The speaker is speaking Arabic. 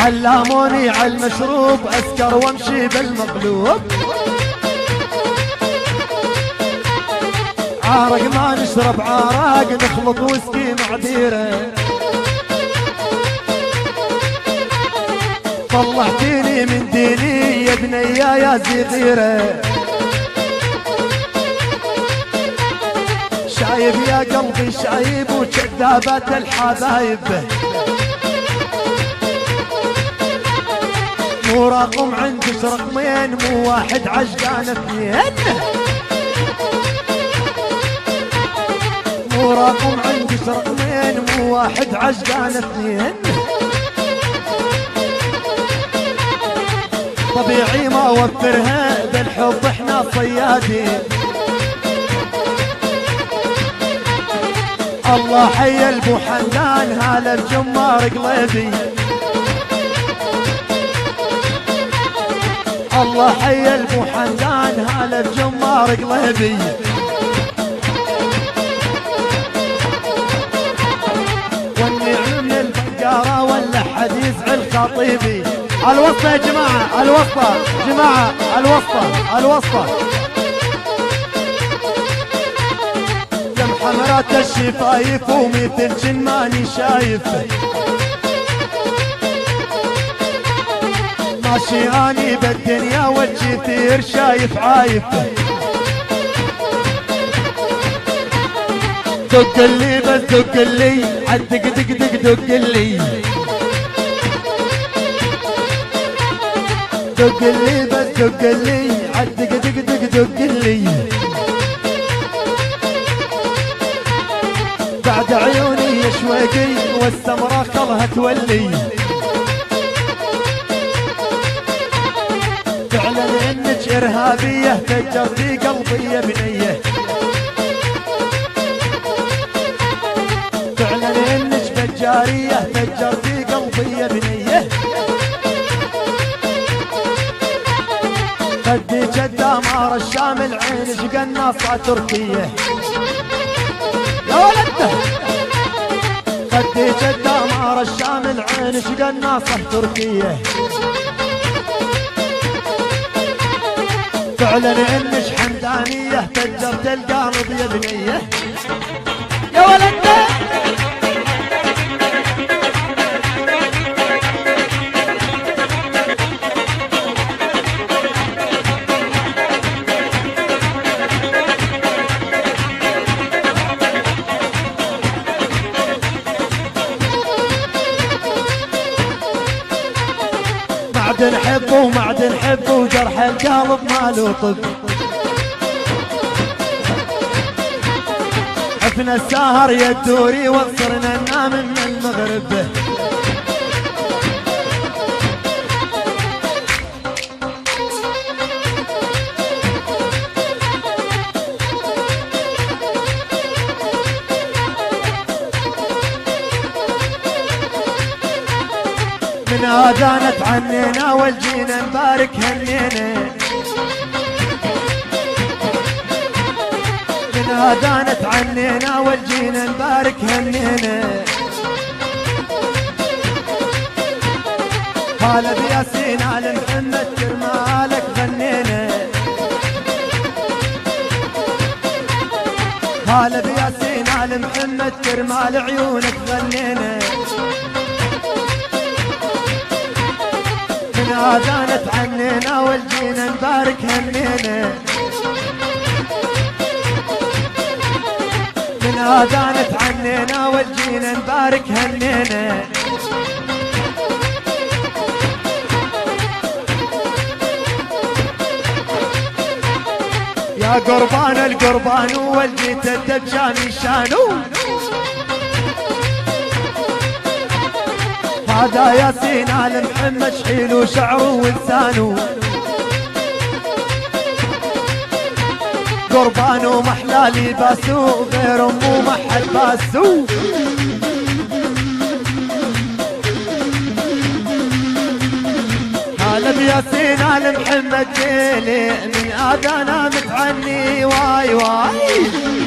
علموني على المشروب اسكر وامشي بالمقلوب. عارق ما نشرب عراق نخلط ويسكي مع بيره. طلعتيني من ديني يا بنية يا زغيرة. شايب يا قلبي شايب وكذابات الحبايب. مو رقم عندك رقمين مو واحد عشقان اثنين. مو رقم عندك رقمين مو واحد عشقان اثنين. طبيعي ما وفرها بالحب احنا صيادين. الله حي البو حمدان هلا الجمار قلبي. الله حي البو حمدان هلا الجمار قلبي. والنعم من البقارة ولا حد يزعل خطيبي. الوسطى يا جماعة الوسطى جماعة الوسطى دم حمرات الشفايف ومثل جن ماني شايف. ماشي اني بالدنيا والجثير شايف عايف. دقلي بس دقلي عالدق دق دق دقلي. دقلي بس دقلي عالدق دق دق دقلي. بعد عيوني شويقي والسمرة خلها تولي. فعلا انك ارهابية فجرتي قلبي يا بنية. فعلا انك فجارية فجرتي قلبي يا بنية. خدي جدة مار الشام العين قناصة تركية يا ولده. خدي جدة مار الشام العين قناصة تركية. فعلا انك حمدانية فجرت القلب يا بنية يا ولده. معدن حب وجرح القلب ما له طب. عفنا السهر يا الدوري وصرنا ننام من المغرب. من آذانت عنينا والجينا نبارك هنينا. من آذانت عنينا والجينا نبارك هنينا. هلا بياسين على محمد كرمالك غنينا. هلا بياسين على محمد كرمال عيونك غنينا. من آذانت عنينا والجينا نبارك هنينا. من آذانت عنينا والجينا نبارك هنينا. يا قربان القربان والجيت الدبجاني شانو. هذا ياسين على محمد شحيل وشعره ولسانه. قربانه محلالي باسو غير امه محل باسو. هلا بياسين على محمد جيلي من اذانا متعني واي واي.